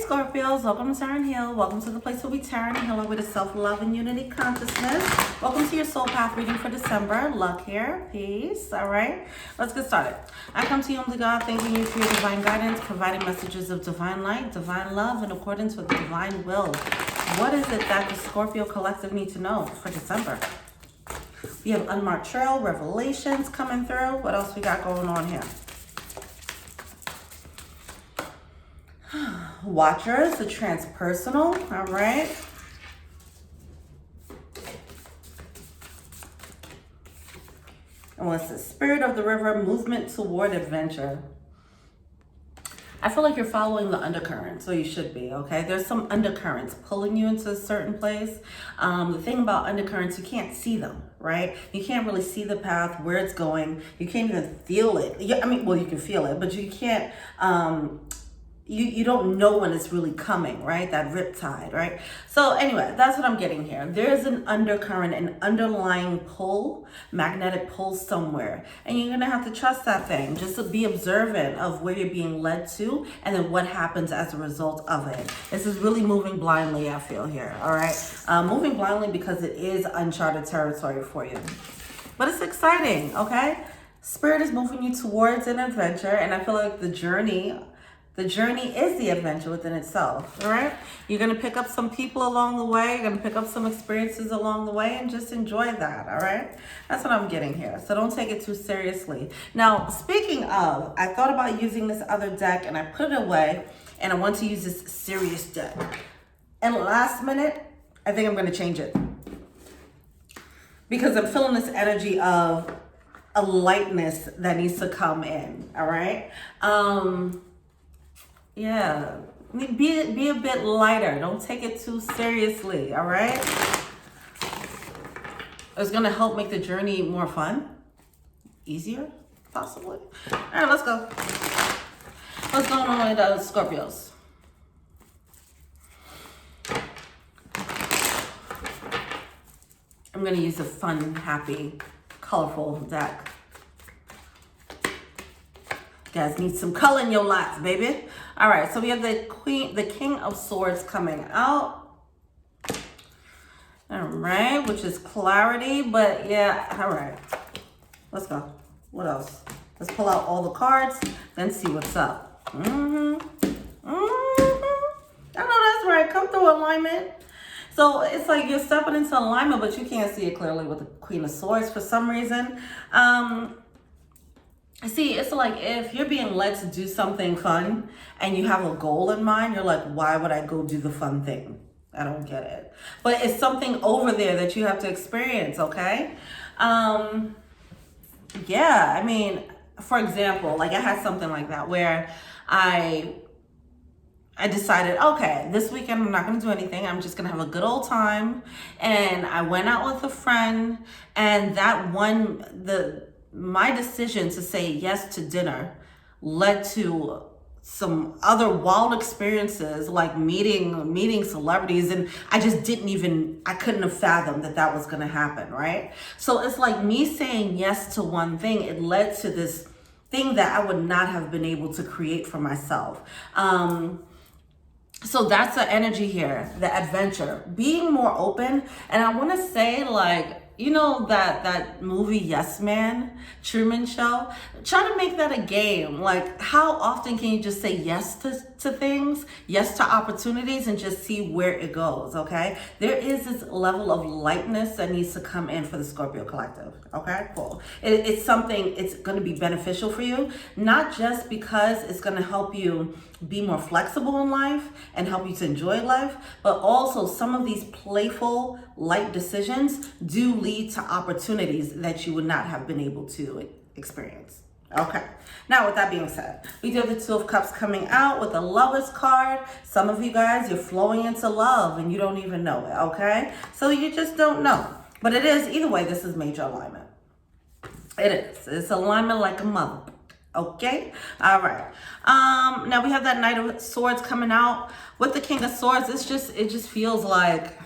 Scorpios, welcome to Tarot and Heal. Welcome to the place where we tarot and heal with a self-love and unity consciousness. Welcome to your soul path reading for December. Luck here, peace. All right, let's get started. I come to you, only God, thanking you for your divine guidance, providing messages of divine light, divine love, in accordance with divine will. What is it that the Scorpio collective need to know for December? We have unmarked trail, revelations coming through. What else we got going on here? Watchers, the transpersonal, all right. And what's the spirit of the river, movement toward adventure. I feel like you're following the undercurrent, so you should be, okay? There's some undercurrents pulling you into a certain place. The thing about undercurrents, you can't see them, right? You can't really see the path, where it's going. You can't even feel it. I mean, well, you can feel it, but you can't, you don't know when it's really coming, right? That riptide, right? So anyway, that's what I'm getting here. There's an undercurrent, an underlying pull, magnetic pull somewhere. And you're gonna have to trust that thing, just to be observant of where you're being led to and then what happens as a result of it. This is really moving blindly, I feel here, all right? Moving blindly because it is uncharted territory for you. But it's exciting, okay? Spirit is moving you towards an adventure, and I feel like the journey is the adventure within itself, all right? You're gonna pick up some people along the way, you're gonna pick up some experiences along the way, and just enjoy that, all right? That's what I'm getting here, so don't take it too seriously. Now, speaking of, I thought about using this other deck, and I put it away, and I want to use this serious deck. And last minute, I think I'm gonna change it. Because I'm feeling this energy of a lightness that needs to come in, all right? Yeah, be a bit lighter. Don't take it too seriously, all right? It's gonna help make the journey more fun, easier, possibly. All right, let's go. What's going on with the Scorpios? I'm gonna use a fun, happy, colorful deck. You guys need some color in your lives, baby. All right, so we have the King of Swords coming out. All right, which is clarity, but yeah, all right. Let's go. What else? Let's pull out all the cards, then see what's up. I know that's right. Come through alignment. So it's like you're stepping into alignment, but you can't see it clearly with the Queen of Swords for some reason. See, it's like if you're being led to do something fun and you have a goal in mind, you're like, why would I go do the fun thing? I don't get it. But it's something over there that you have to experience, okay? Yeah, I mean, for example, like I had something like that where I decided, okay, this weekend I'm not going to do anything. I'm just going to have a good old time. And I went out with a friend, and my decision to say yes to dinner led to some other wild experiences, like meeting celebrities, and I couldn't have fathomed that was going to happen, right? So it's like me saying yes to one thing, it led to this thing that I would not have been able to create for myself. So that's the energy here, the adventure, being more open. And I want to say, like, you know that movie Yes Man, Truman Show? Try to make that a game. Like, how often can you just say yes to things, yes to opportunities, and just see where it goes, okay? There is this level of lightness that needs to come in for the Scorpio collective, okay? Cool. It's something, it's going to be beneficial for you, not just because it's going to help you be more flexible in life and help you to enjoy life, but also some of these playful, light decisions do lead to opportunities that you would not have been able to experience. Okay, now with that being said, we do have the Two of Cups coming out with the Lovers card. Some of you guys, you're flowing into love and you don't even know it, okay? So you just don't know. But it is, either way, this is major alignment. It is. It's alignment like a mother. Okay, all right. Now we have that Knight of Swords coming out with the King of Swords. It just feels like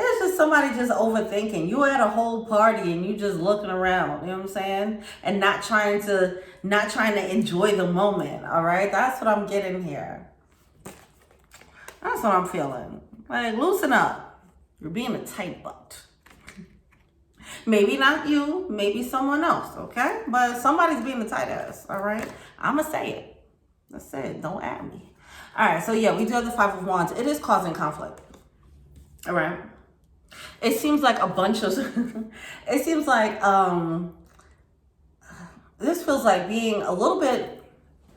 It's just somebody just overthinking. You at a whole party and you just looking around, you know what I'm saying? And not trying to enjoy the moment, all right? That's what I'm getting here. That's what I'm feeling. Like, loosen up. You're being a tight butt. Maybe not you, maybe someone else, okay? But somebody's being a tight ass, all right? I'm going to say it. That's it. Don't at me. All right, so yeah, we do have the Five of Wands. It is causing conflict, all right? It seems like a bunch of, it seems like, this feels like being a little bit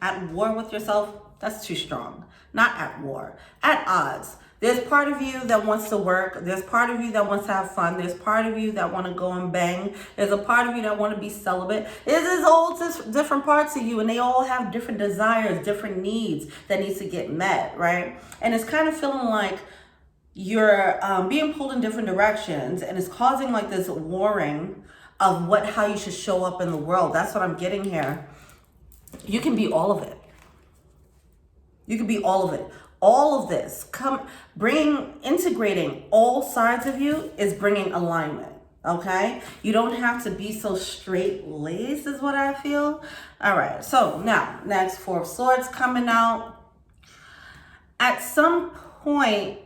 at war with yourself. That's too strong. Not at war, at odds. There's part of you that wants to work. There's part of you that wants to have fun. There's part of you that want to go and bang. There's a part of you that want to be celibate. There's all different parts of you, and they all have different desires, different needs that needs to get met, right? And it's kind of feeling like you're being pulled in different directions, and it's causing like this warring of how you should show up in the world. That's what I'm getting here. You can be all of it. You can be all of it. All of this, integrating all sides of you is bringing alignment, okay? You don't have to be so straight-laced is what I feel. All right, so now, next, Four of Swords coming out. At some point,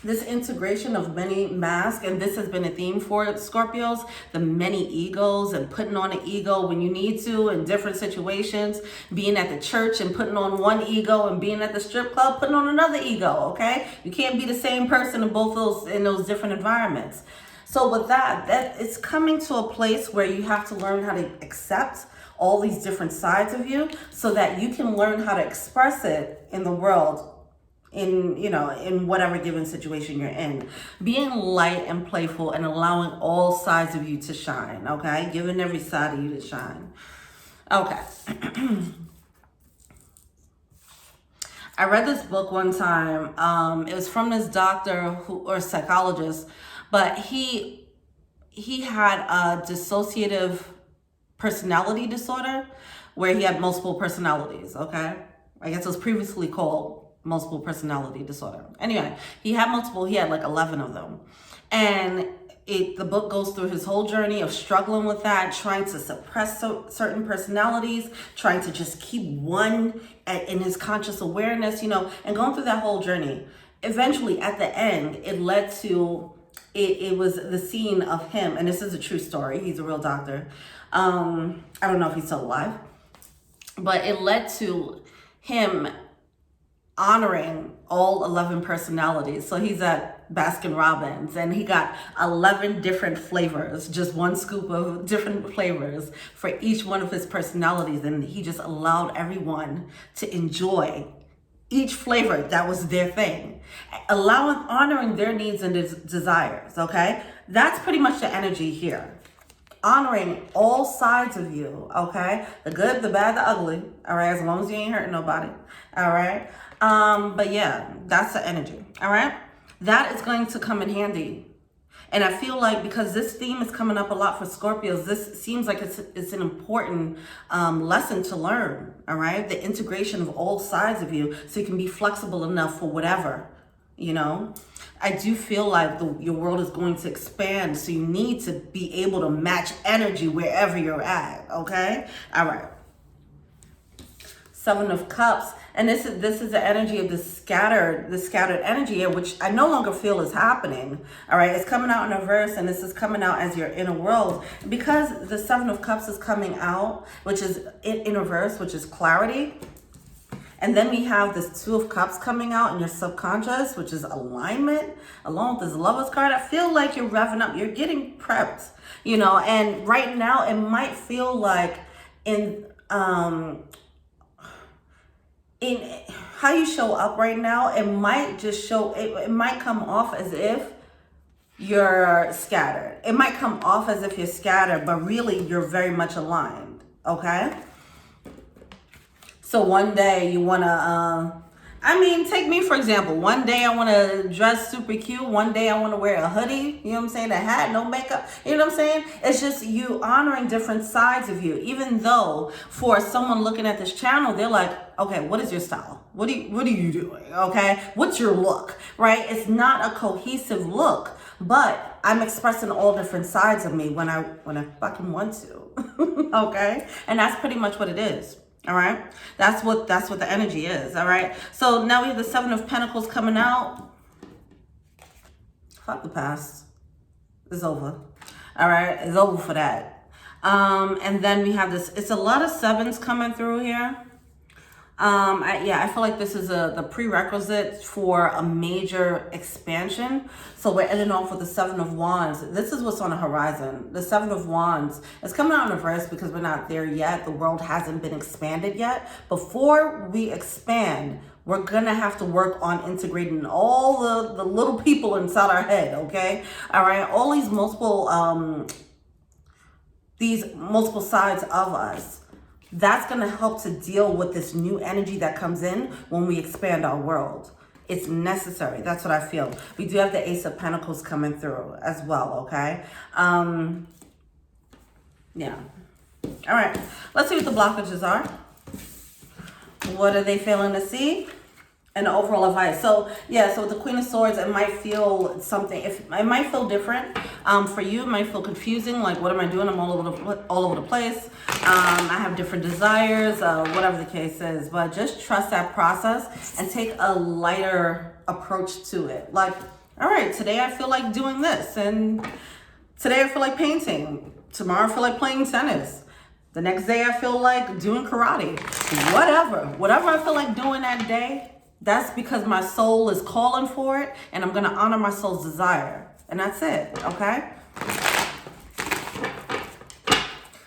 this integration of many masks, and this has been a theme for Scorpios, the many egos and putting on an ego when you need to in different situations, being at the church and putting on one ego and being at the strip club, putting on another ego, okay? You can't be the same person in those different environments. So with that it's coming to a place where you have to learn how to accept all these different sides of you so that you can learn how to express it in the world, in whatever given situation you're in. Being light and playful and allowing all sides of you to shine, okay? Giving every side of you to shine. Okay. I read this book one time. It was from this doctor or psychologist, but he had a dissociative personality disorder where he had multiple personalities, okay? I guess it was previously called multiple personality disorder. Anyway, he had like 11 of them. And the book goes through his whole journey of struggling with that, trying to suppress certain personalities, trying to just keep one in his conscious awareness, and going through that whole journey. Eventually, at the end, it led to, it was the scene of him, and this is a true story. He's a real doctor. I don't know if he's still alive, but it led to him honoring all 11 personalities. So he's at Baskin Robbins and he got 11 different flavors, just one scoop of different flavors for each one of his personalities. And he just allowed everyone to enjoy each flavor that was their thing, honoring their needs and desires, okay? That's pretty much the energy here. Honoring all sides of you, okay? The good, the bad, the ugly, all right? As long as you ain't hurting nobody, all right? But yeah, that's the energy, all right? That is going to come in handy. And I feel like because this theme is coming up a lot for Scorpios, this seems like it's an important lesson to learn, all right? The integration of all sides of you so you can be flexible enough for whatever, I do feel like your world is going to expand, so you need to be able to match energy wherever you're at, okay? All right. Seven of Cups, and this is the energy of the scattered energy here, which I no longer feel is happening. All right, it's coming out in reverse, and this is coming out as your inner world because the Seven of Cups is coming out, which is in reverse, which is clarity. And then we have this Two of Cups coming out in your subconscious, which is alignment, along with this Lover's card. I feel like you're revving up, you're getting prepped, and right now it might feel like in how you show up right now, it might just it might come off as if you're scattered. It might come off as if you're scattered, but really you're very much aligned, okay? So one day you want to, take me for example. One day I want to dress super cute. One day I want to wear a hoodie, you know what I'm saying? A hat, no makeup, you know what I'm saying? It's just you honoring different sides of you, even though for someone looking at this channel, they're like, okay, what is your style? What are you doing? Okay. What's your look? Right? It's not a cohesive look, but I'm expressing all different sides of me when I fucking want to. Okay. And that's pretty much what it is. All right. That's what the energy is. All right. So now we have the Seven of Pentacles coming out. Fuck the past. It's over. All right. It's over for that. And then we have this, it's a lot of sevens coming through here. I feel like this is the prerequisite for a major expansion. So we're ending off with the Seven of Wands. This is what's on the horizon. The Seven of Wands is coming out in reverse because we're not there yet. The world hasn't been expanded yet. Before we expand, we're gonna have to work on integrating all the little people inside our head, okay? All right, all these multiple sides of us. That's going to help to deal with this new energy that comes in when we expand our world. It's necessary. That's what I feel. We do have the Ace of Pentacles coming through as well, okay? Yeah. All right. Let's see what the blockages are. What are they failing to see? And overall advice. So yeah, so with the Queen of Swords, it might feel something. It might feel different. For you, it might feel confusing. Like, what am I doing? I'm all over the place. I have different desires. Whatever the case is, but just trust that process and take a lighter approach to it. Like, all right, today I feel like doing this, and today I feel like painting. Tomorrow I feel like playing tennis. The next day I feel like doing karate. Whatever I feel like doing that day. That's because my soul is calling for it, and I'm going to honor my soul's desire. And that's it, okay?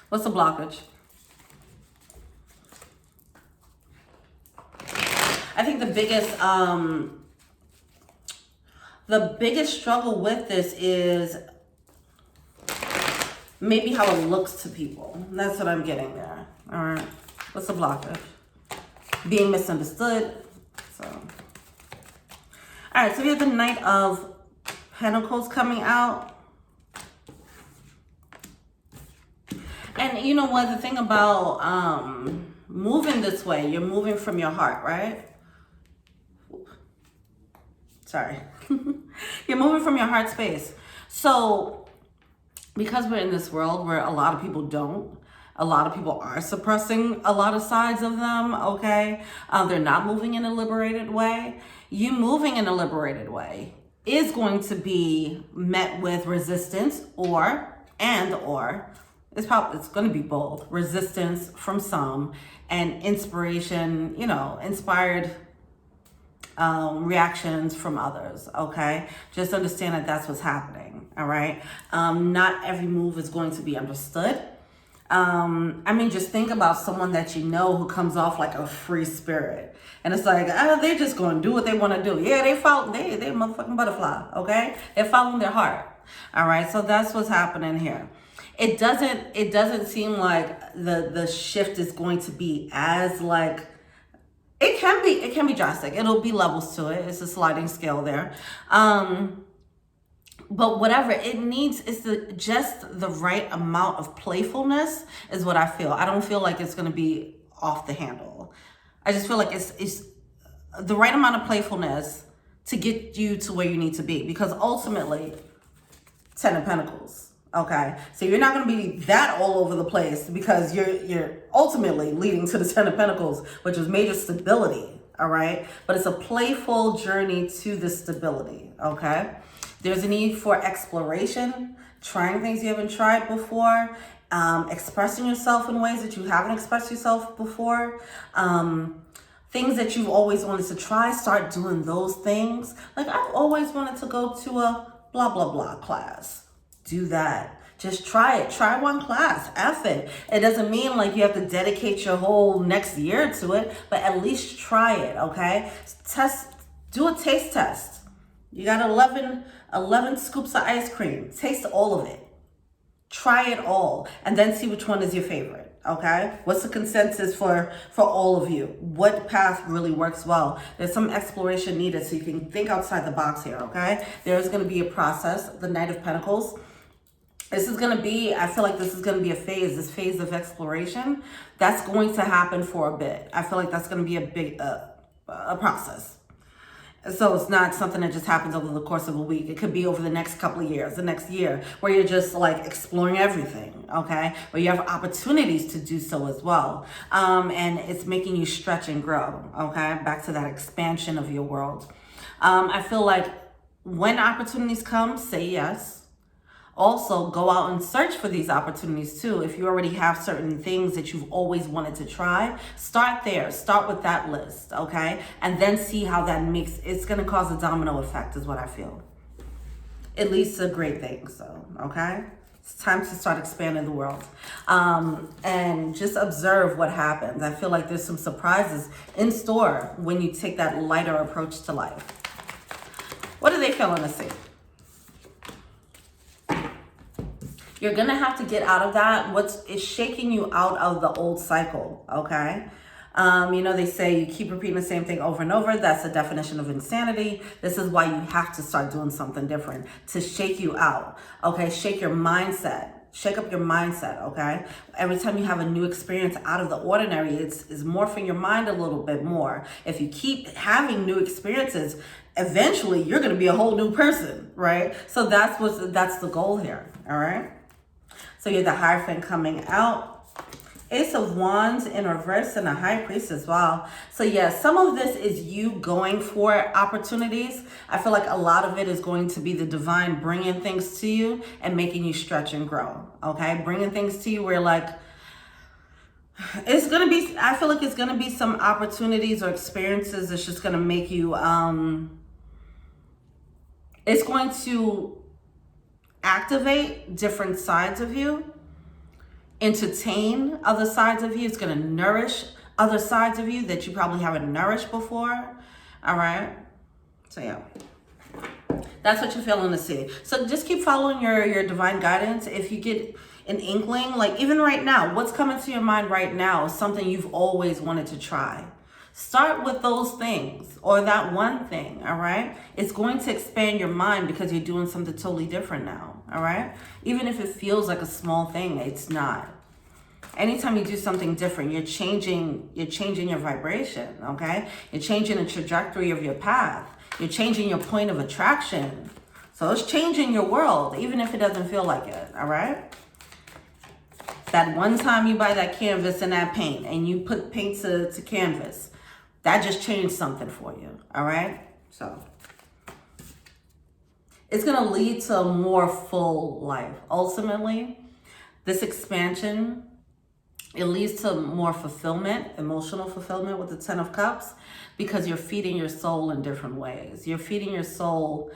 What's the blockage? I think the biggest struggle with this is maybe how it looks to people. That's what I'm getting there. All right. What's the blockage? Being misunderstood. All right, so we have the Knight of Pentacles coming out. And you know what? The thing about moving this way, you're moving from your heart, right? Sorry. You're moving from your heart space. So because we're in this world where a lot of people don't, a lot of people are suppressing a lot of sides of them, okay? They're not moving in a liberated way. You moving in a liberated way is going to be met with resistance or it's going to be both. Resistance from some and inspiration, inspired reactions from others, okay? Just understand that that's what's happening, all right? Not every move is going to be understood. Just think about someone that you know who comes off like a free spirit. And it's like, they're just going to do what they want to do. Yeah, they're motherfucking butterfly, okay? They're following their heart. All right, so that's what's happening here. It doesn't seem like the shift is going to be as like, it can be drastic. It'll be levels to it. It's a sliding scale there. But whatever it needs is just the right amount of playfulness is what I feel. I don't feel like it's going to be off the handle. I just feel like it's the right amount of playfulness to get you to where you need to be. Because ultimately, Ten of Pentacles, okay? So you're not going to be that all over the place because you're ultimately leading to the Ten of Pentacles, which is major stability, all right? But it's a playful journey to the stability, okay? There's a need for exploration, trying things you haven't tried before, expressing yourself in ways that you haven't expressed yourself before, things that you've always wanted to try, start doing those things. Like, I've always wanted to go to a blah, blah, blah class. Do that. Just try it. Try one class. F it. It doesn't mean like you have to dedicate your whole next year to it, but at least try it, okay? Do a taste test. You got 11 scoops of ice cream. Taste all of it. Try it all and then see which one is your favorite, okay? What's the consensus for all of you? What path really works well? There's some exploration needed so you can think outside the box here, okay? There's going to be a process, the Knight of Pentacles. This is going to be, I feel like this is going to be this phase of exploration. That's going to happen for a bit. I feel like that's going to be a a process. So it's not something that just happens over the course of a week. It could be over the next couple of years, the next year, where you're just like exploring everything, okay? Where you have opportunities to do so as well. And it's making you stretch and grow, okay? Back to that expansion of your world. I feel like when opportunities come, say yes. Also, go out and search for these opportunities too. If you already have certain things that you've always wanted to try, start there. Start with that list, okay? And then see how that makes, it's going to cause a domino effect is what I feel. It leads to great things, so, okay? It's time to start expanding the world. And just observe what happens. I feel like there's some surprises in store when you take that lighter approach to life. What are they feeling to see? You're going to have to get out of that. It's shaking you out of the old cycle, okay? You know, they say you keep repeating the same thing over and over. That's the definition of insanity. This is why you have to start doing something different to shake you out, okay? Shake your mindset. Shake up your mindset, okay? Every time you have a new experience out of the ordinary, it's morphing your mind a little bit more. If you keep having new experiences, eventually you're going to be a whole new person, right? So that's the goal here, all right? So you have the Hierophant coming out. Ace of Wands in reverse and a High Priestess. Wow. So yeah, some of this is you going for opportunities. I feel like a lot of it is going to be the divine bringing things to you and making you stretch and grow. Okay. Bringing things to you where like, it's going to be, I feel like it's going to be some opportunities or experiences that's just going to make you, it's going to activate different sides of you, entertain other sides of you. It's going to nourish other sides of you that you probably haven't nourished before. All right. So yeah, that's what you're feeling to see. So just keep following your divine guidance. If you get an inkling, like even right now, what's coming to your mind right now is something you've always wanted to try. Start with those things or that one thing, all right? It's going to expand your mind because you're doing something totally different now, all right? Even if it feels like a small thing, it's not. Anytime you do something different, you're changing your vibration, okay? You're changing the trajectory of your path. You're changing your point of attraction. So it's changing your world, even if it doesn't feel like it, all right? That one time you buy that canvas and that paint and you put paint to canvas, that just changed something for you, all right? So it's going to lead to a more full life. Ultimately, this expansion, it leads to more fulfillment, emotional fulfillment with the Ten of Cups, because you're feeding your soul in different ways. You're feeding your soul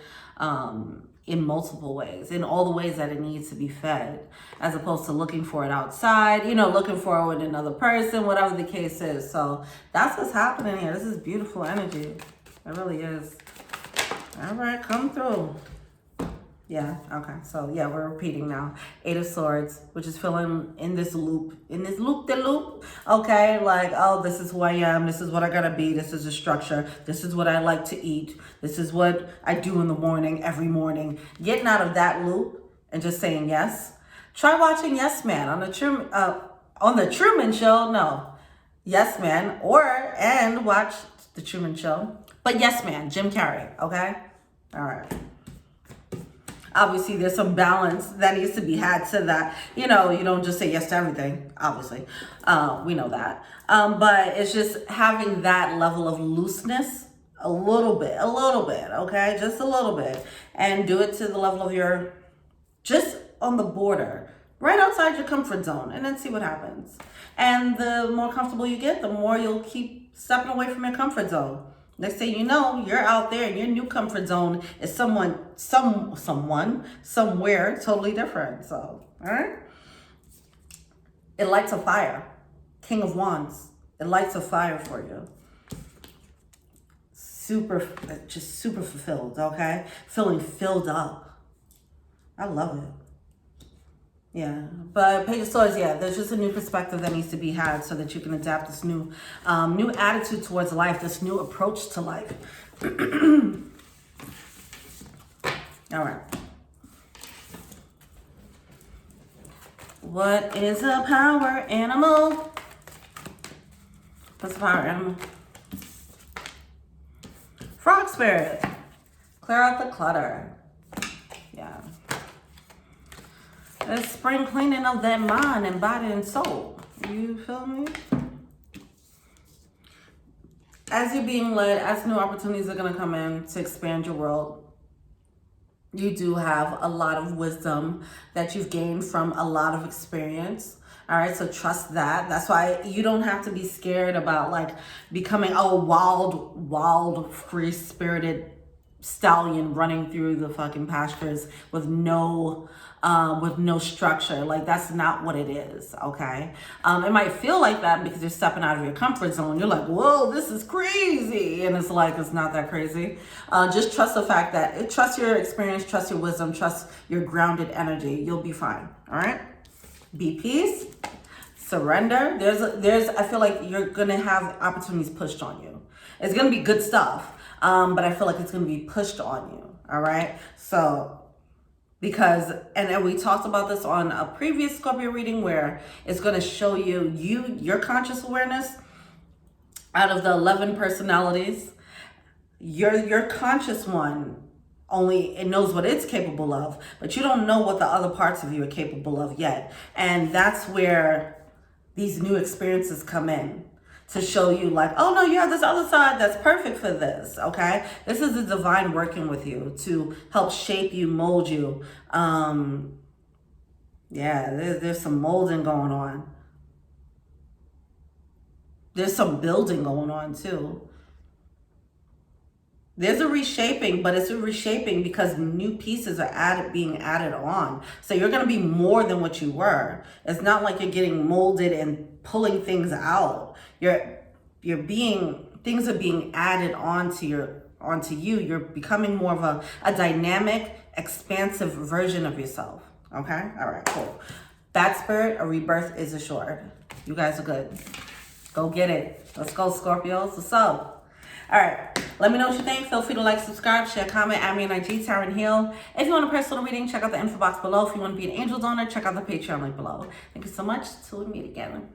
in multiple ways, in all the ways that it needs to be fed, as opposed to looking for it outside, you know, looking for it with another person, whatever the case is. So that's what's happening here. This is beautiful energy. It really is. All right, come through. Yeah, okay. So yeah, we're repeating now. Eight of Swords, which is filling in this loop, the loop. Okay, like, oh, this is who I am. This is what I gotta be. This is the structure. This is what I like to eat. This is what I do in the morning, every morning. Getting out of that loop and just saying yes. Try watching Yes Man on the Truman Show. No, Yes Man, and watch the Truman Show. But Yes Man, Jim Carrey. Okay, all right. Obviously, there's some balance that needs to be had to that. You know, you don't just say yes to everything, obviously. We know that. But it's just having that level of looseness a little bit, okay? Just a little bit. And do it to the level of just on the border, right outside your comfort zone, and then see what happens. And the more comfortable you get, the more you'll keep stepping away from your comfort zone. Next thing you know, you're out there and your new comfort zone is somewhere totally different. So, all right. It lights a fire. King of Wands. It lights a fire for you. Super fulfilled, okay? Feeling filled up. I love it. Yeah, but Page of Swords, yeah, there's just a new perspective that needs to be had so that you can adapt this new attitude towards life, this new approach to life. All right. What is a power animal? What's a power animal? Spirit. Clear out the clutter. Yeah. It's spring cleaning of that mind and body and soul. You feel me? As you're being led, as new opportunities are going to come in to expand your world, you do have a lot of wisdom that you've gained from a lot of experience. All right, so trust that. That's why you don't have to be scared about like becoming a wild, free-spirited stallion running through the fucking pastures with no structure. Like, that's not what it is, okay? It might feel like that because you're stepping out of your comfort zone. You're like, whoa, this is crazy. And it's like, it's not that crazy. Just trust the fact that, trust your experience, trust your wisdom, trust your grounded energy. You'll be fine, all right? Be peace, surrender. I feel like you're gonna have opportunities pushed on you. It's gonna be good stuff, but I feel like it's gonna be pushed on you, all right? So, because, and then we talked about this on a previous Scorpio reading where it's gonna show you your conscious awareness out of the 11 personalities, your conscious one only, it knows what it's capable of, but you don't know what the other parts of you are capable of yet. And that's where these new experiences come in to show you like, oh no, you have this other side that's perfect for this, okay? This is the divine working with you to help shape you, mold you. Yeah, there's some molding going on. There's some building going on too. There's a reshaping, but it's a reshaping because new pieces are being added on. So you're going to be more than what you were. It's not like you're getting molded and pulling things out. Things are being added onto you. You're becoming more of a dynamic, expansive version of yourself. Okay? All right, cool. That spirit, a rebirth is assured. You guys are good. Go get it. Let's go, Scorpios. What's up? All right, let me know what you think. Feel free to like, subscribe, share, comment, add me an IG, Tarot and Heal. If you want a personal reading, check out the info box below. If you want to be an angel donor, check out the Patreon link below. Thank you so much. Till we meet again.